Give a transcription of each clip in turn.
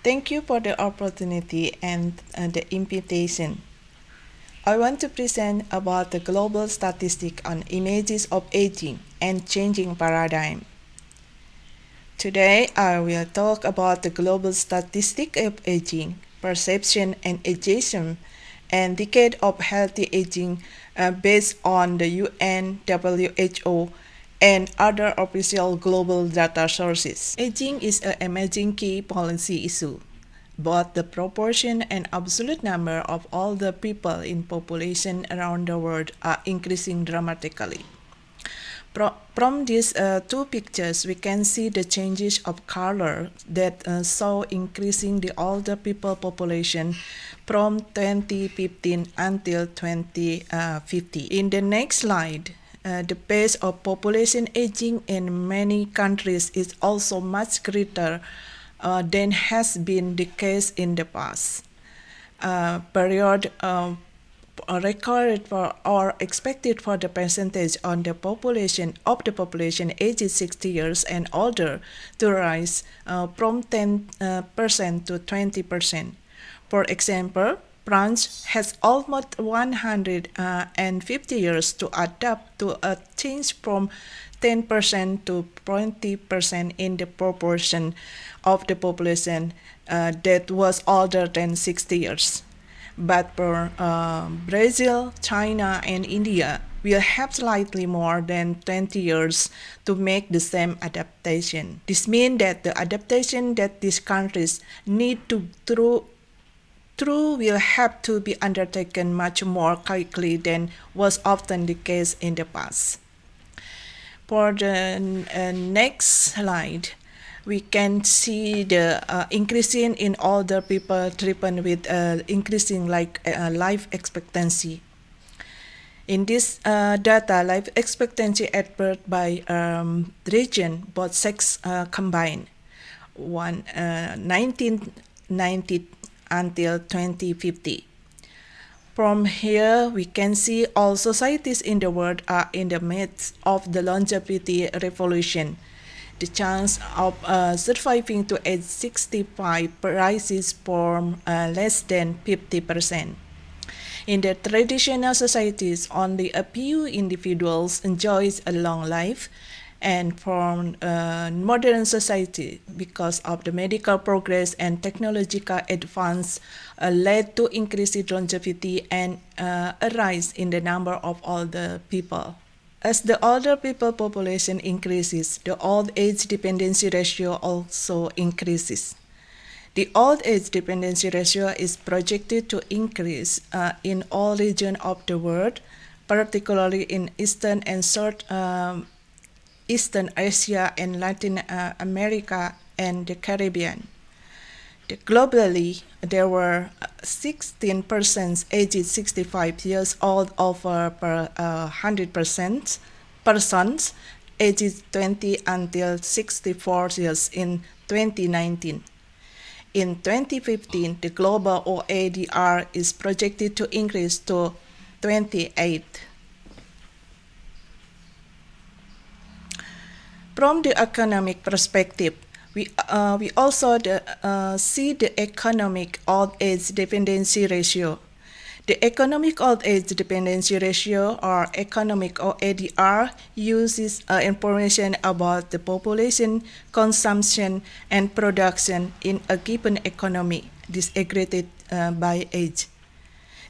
Thank you for the opportunity and the invitation. I want to present about the global statistic on images of aging and changing paradigm. Today, I will talk about the global statistic of aging, perception and ageism, and decade of healthy aging based on the UN, WHO, and other official global data sources. Aging is an emerging key policy issue. Both the proportion and absolute number of all the people in population around the world are increasing dramatically. From these two pictures, we can see the changes of color that show increasing the older people population from 2015 until 2050. In the next slide, the pace of population aging in many countries is also much greater than has been the case in the past. Period recorded for or expected for the percentage on the population of the population aged 60 years and older to rise from 10% to 20%. For example, France has almost 150 years to adapt to a change from 10% to 20% in the proportion of the population that was older than 60 years. But for Brazil, China, and India, will have slightly more than 20 years to make the same adaptation. This means that the adaptation that these countries need to through will have to be undertaken much more quickly than was often the case in the past. For the next slide, we can see the increasing in older people driven with increasing life expectancy. In this data, life expectancy at birth by region, both sex combined, 1990 until 2050. From here, we can see all societies in the world are in the midst of the longevity revolution. The chance of surviving to age 65 rises from less than 50%. In the traditional societies, only a few individuals enjoy a long life, and from modern society, because of the medical progress and technological advance, led to increased longevity and a rise in the number of older people. As the older people population increases, the old age dependency ratio also increases. The old age dependency ratio is projected to increase in all regions of the world, particularly in Eastern and South Eastern Asia and Latin America and the Caribbean. Globally, there were 16% aged 65 years old over per 100% persons aged 20 until 64 years in 2019. In 2015, the global OADR is projected to increase to 28. From the economic perspective, we also see the economic old age dependency ratio. The economic old age dependency ratio, or economic OADR, uses information about the population, consumption, and production in a given economy, disaggregated by age.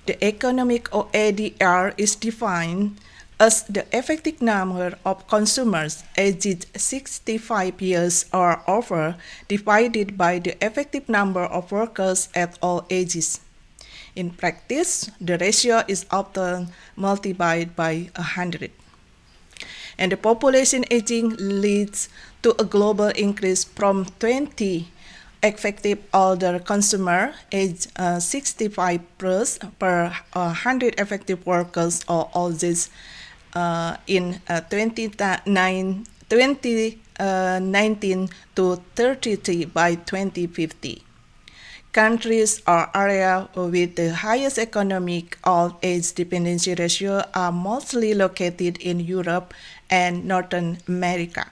The economic OADR is defined as the effective number of consumers aged 65 years or over divided by the effective number of workers at all ages. In practice, the ratio is often multiplied by 100. And the population aging leads to a global increase from 20 effective older consumer aged 65 plus per 100 effective workers or ages in 2019 to 33 by 2050. Countries or areas with the highest economic old age dependency ratio are mostly located in Europe and Northern America.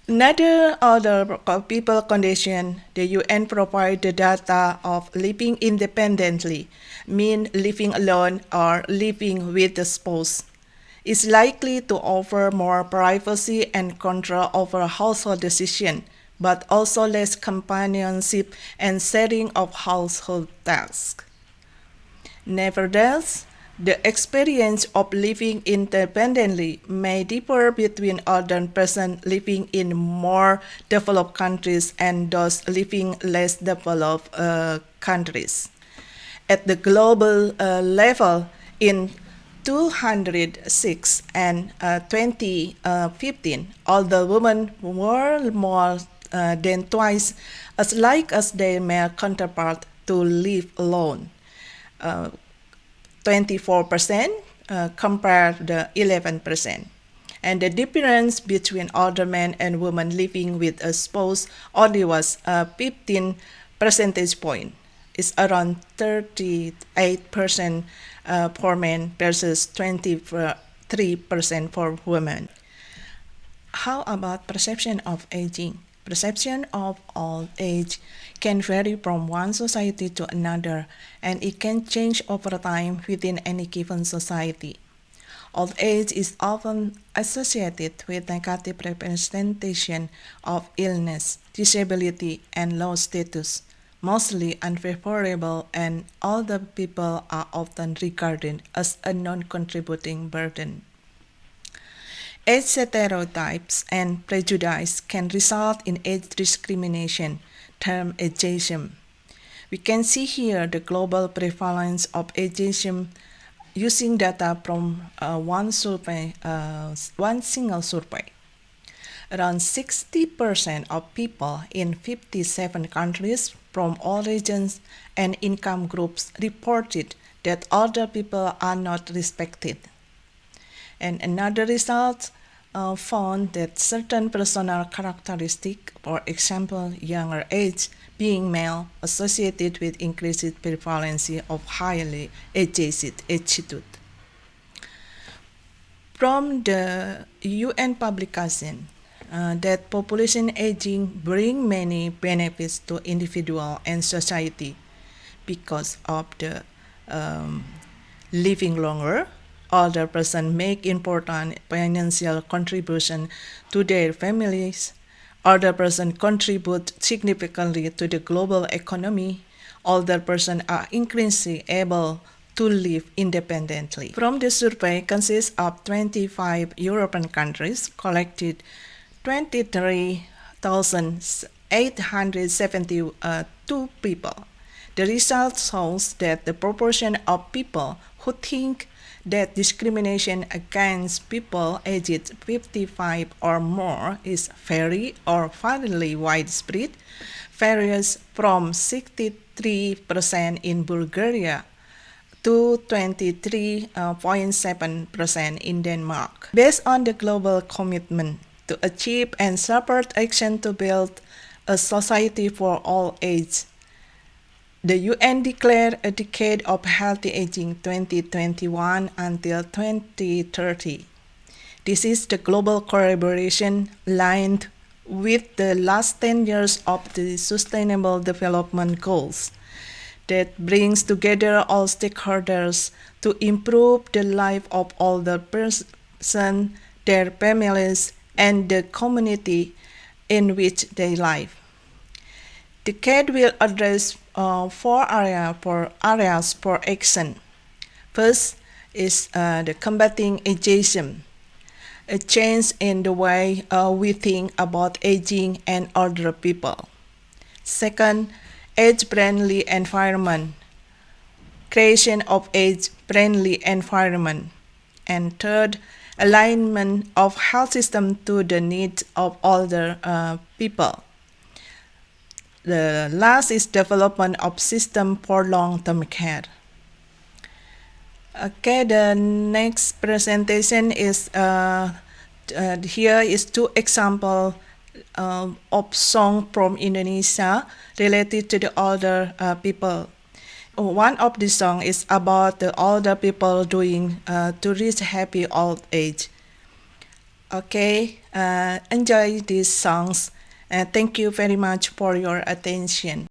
Another other people condition, the UN provide the data of living independently, mean living alone or living with a spouse, is likely to offer more privacy and control over household decisions, but also less companionship and sharing of household tasks. Nevertheless, the experience of living independently may differ between urban persons living in more developed countries and those living less developed countries. At the global level, in 206 and 2015, although women were more than twice as like as their male counterpart to live alone. 24% compared to 11%. And the difference between older men and women living with a spouse only was 15 percentage point. It's around 38% for men versus 23% for women. How about perception of aging? Perception of old age can vary from one society to another, and it can change over time within any given society. Old age is often associated with negative representation of illness, disability, and low status, mostly unfavorable, and older people are often regarded as a non-contributing burden. Age stereotypes and prejudice can result in age discrimination, termed ageism. We can see here the global prevalence of ageism using data from one single survey. Around 60% of people in 57 countries from all regions and income groups reported that older people are not respected. And another result found that certain personal characteristics, for example, younger age, being male, associated with increased prevalence of highly ageist attitude. From the UN publication, that population aging bring many benefits to individual and society because of the living longer. Older person make important financial contribution to their families. Older person contribute significantly to the global economy. Older person are increasingly able to live independently. From the survey consists of 25 European countries, collected 23,872 people. The result shows that the proportion of people who think that discrimination against people aged 55 or more is very or fairly widespread, varies from 63% in Bulgaria to 23.7% in Denmark. Based on the global commitment to achieve and support action to build a society for all ages, the UN declared a decade of healthy aging 2021 until 2030. This is the global collaboration aligned with the last 10 years of the Sustainable Development Goals that brings together all stakeholders to improve the life of older persons, their families, and the community in which they live. The CAD will address four areas for action. First is the combating ageism, a change in the way we think about aging and older people. Second, age-friendly environment, creation of age-friendly environment. And third, alignment of health system to the needs of older people. The last is development of system for long-term care. Okay, the next presentation is here is two examples of song from Indonesia related to the older people. One of the song is about the older people doing to reach happy old age. Okay, enjoy these songs. Thank you very much for your attention.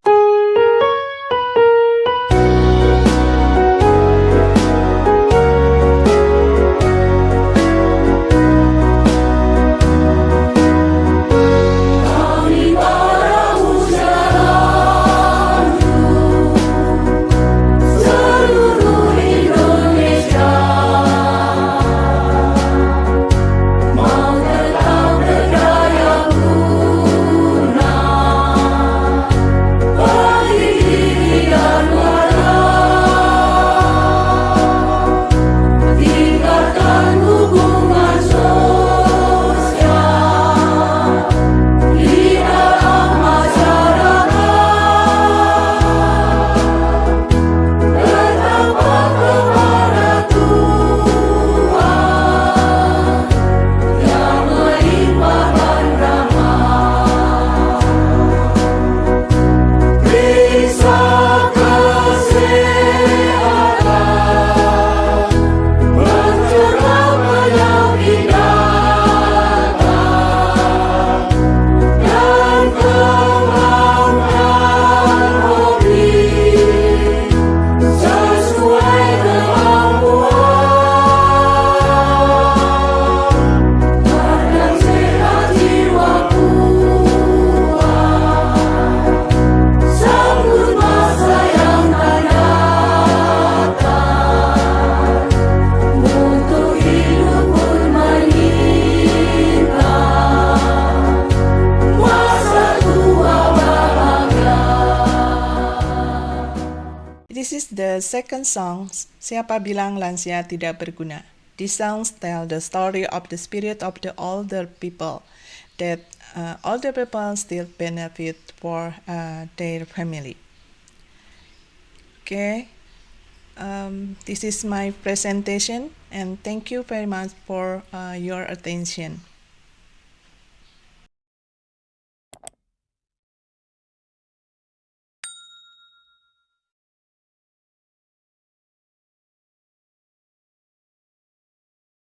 This is the second song, Siapa Bilang Lansia Tidak Berguna. These songs tell the story of the spirit of the older people, that older people still benefit for their family. Okay, this is my presentation, and thank you very much for your attention.